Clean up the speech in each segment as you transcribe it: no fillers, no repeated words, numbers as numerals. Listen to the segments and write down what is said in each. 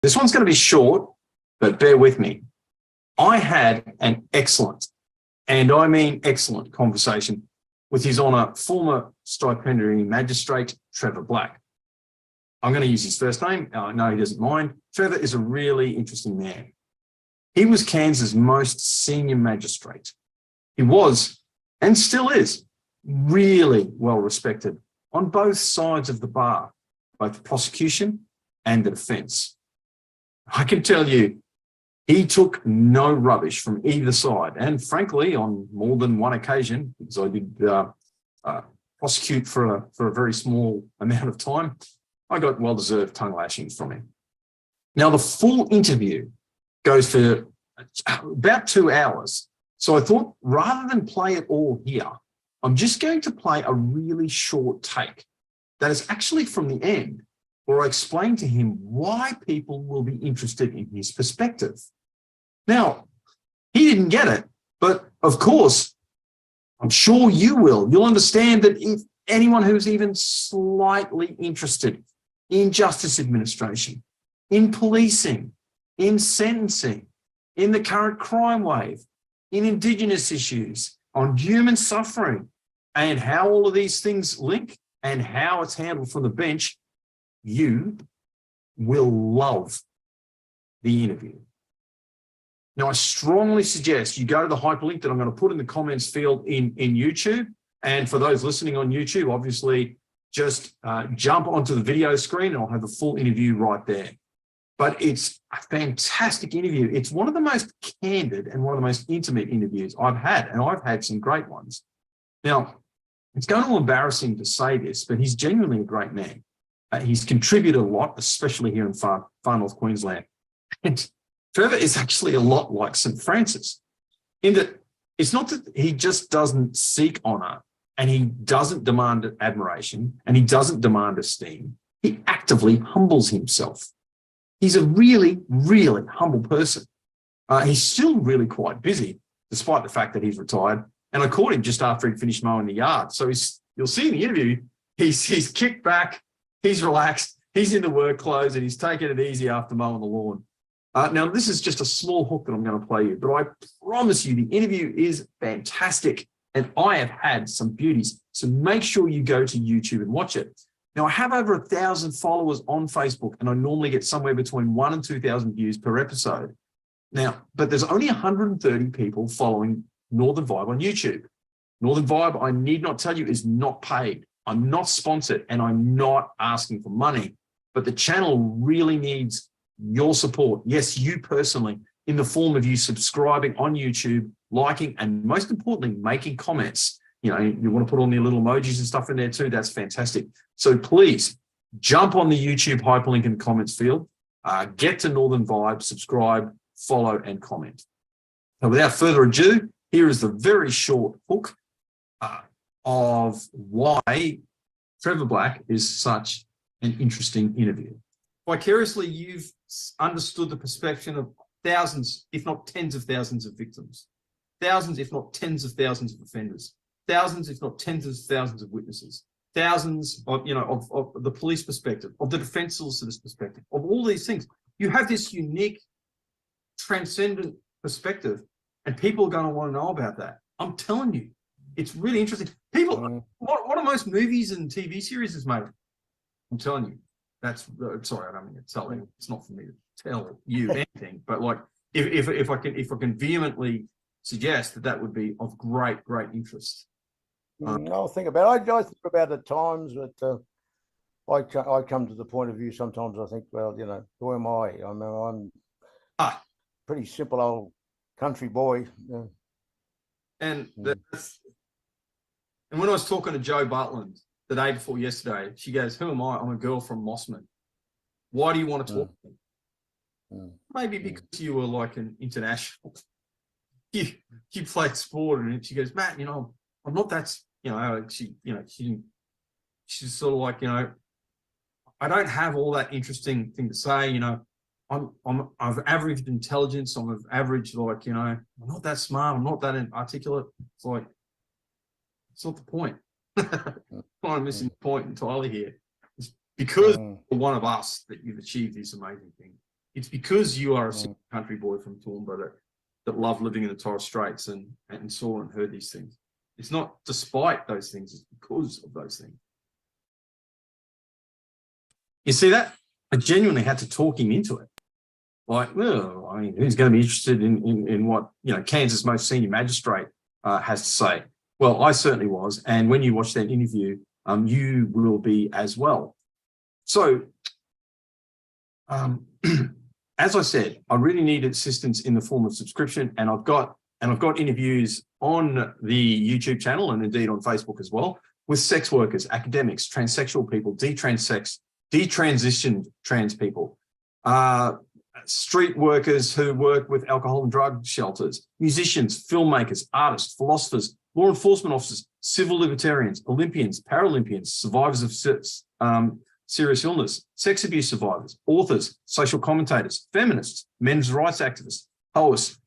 This one's going to be short, but bear with me. I had an excellent, and I mean excellent, conversation with His Honour, former stipendiary magistrate, Trevor Black. I'm going to use his first name. I know he doesn't mind. Trevor is a really interesting man. He was Cairns' most senior magistrate. He was, and still is, really well respected on both sides of the bar, both the prosecution and the defence. I can tell you, he took no rubbish from either side. And frankly, on more than one occasion, because I did prosecute for a very small amount of time, I got well-deserved tongue lashings from him. Now, the full interview goes for about 2 hours. So I thought, rather than play it all here, I'm just going to play a really short take that is actually from the end, where I explain to him why people will be interested in his perspective. Now, he didn't get it, but of course, I'm sure you will. You'll understand that if anyone who's even slightly interested in justice administration, in policing, in sentencing, in the current crime wave, in Indigenous issues, on human suffering, and how all of these things link and how it's handled from the bench, you will love the interview. Now, I strongly suggest you go to the hyperlink that I'm going to put in the comments field in YouTube. And for those listening on YouTube, obviously, just jump onto the video screen and I'll have the full interview right there. But it's a fantastic interview. It's one of the most candid and one of the most intimate interviews I've had, and I've had some great ones. Now, it's going to embarrass him to say this, but he's genuinely a great man. He's contributed a lot, especially here in far North Queensland. And Trevor is actually a lot like St. Francis, in that it's not that he just doesn't seek honour and he doesn't demand admiration and he doesn't demand esteem. He actively humbles himself. He's a really, really humble person. He's still really quite busy, despite the fact that he's retired. And I caught him just after he'd finished mowing the yard. So you'll see in the interview, he's kicked back, he's relaxed, he's in the work clothes, and he's taking it easy after mowing the lawn. Now, this is just a small hook that I'm going to play you, but I promise you the interview is fantastic, and I have had some beauties. So make sure you go to YouTube and watch it. Now, I have over 1,000 followers on Facebook, and I normally get somewhere between 1,000 and 2,000 views per episode. Now, but there's only 130 people following Northern Vibe on YouTube. Northern Vibe, I need not tell you, is not paid. I'm not sponsored, and I'm not asking for money. But the channel really needs your support. Yes, you personally, in the form of you subscribing on YouTube, liking, and most importantly, making comments. You know, you want to put all your little emojis and stuff in there too. That's fantastic. So please jump on the YouTube hyperlink in the comments field, get to Northern Vibe, subscribe, follow, and comment. Now, without further ado, here is the very short hook of why Trevor Black is such an interesting interview. Vicariously, you've understood the perception of thousands, if not tens of thousands of victims, thousands, if not tens of thousands of offenders, thousands, if not tens of thousands of witnesses, thousands of, of the police perspective, of the defence solicitor's perspective, of all these things. You have this unique, transcendent perspective, and people are going to want to know about that. I'm telling you, it's really interesting. People, what are most movies and TV series is made? I'm telling you. That's sorry, I don't mean to tell you. It's not for me to tell you anything, but like if I can vehemently suggest that would be of great interest. I'll think about it. I think about at times that I come to the point of view. Sometimes I think, well, who am I? I mean, I'm pretty simple old country boy. And when I was talking to Joe Butland the day before yesterday, she goes, "Who am I? I'm a girl from Mossman. Why do you want to talk to me?" Maybe because you were like an international. You played sport, and she goes, "Matt, I'm not that." She's sort of like, I don't have all that interesting thing to say. I've average intelligence. I'm of average, I'm not that smart. I'm not that articulate. It's like, it's not the point. I'm missing the point entirely here. It's because you're one of us that you've achieved this amazing thing. It's because you are a simple country boy from Toowoomba that loved living in the Torres Straits and saw and heard these things. It's not despite those things, it's because of those things. You see that? I genuinely had to talk him into it. Like, well, I mean, who's going to be interested in what, you know, Kansas' most senior magistrate has to say? Well, I certainly was. And when you watch that interview, you will be as well. So, as I said, I really need assistance in the form of subscription, and I've got interviews on the YouTube channel and indeed on Facebook as well with sex workers, academics, transsexual people, detransitioned trans people, street workers who work with alcohol and drug shelters, musicians, filmmakers, artists, philosophers, law enforcement officers, civil libertarians, Olympians, Paralympians, survivors of serious illness, sex abuse survivors, authors, social commentators, feminists, men's rights activists, poets,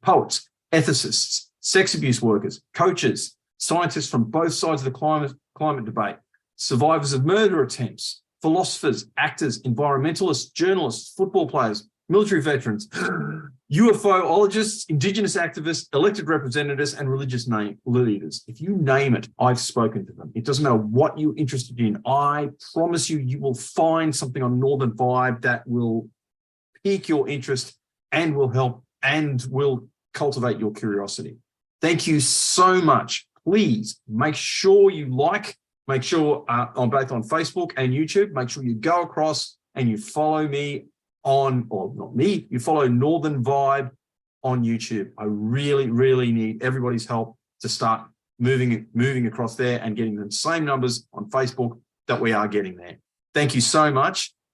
ethicists, sex abuse workers, coaches, scientists from both sides of the climate debate, survivors of murder attempts, philosophers, actors, environmentalists, journalists, football players, military veterans, UFOologists, Indigenous activists, elected representatives, and religious leaders. If you name it, I've spoken to them. It doesn't matter what you're interested in. I promise you, you will find something on Northern Vibe that will pique your interest and will help and will cultivate your curiosity. Thank you so much. Please make sure you make sure I'm both on Facebook and YouTube. Make sure you go across and you follow me you follow Northern Vibe on YouTube. I really, really need everybody's help to start moving across there and getting the same numbers on Facebook that we are getting there. Thank you so much.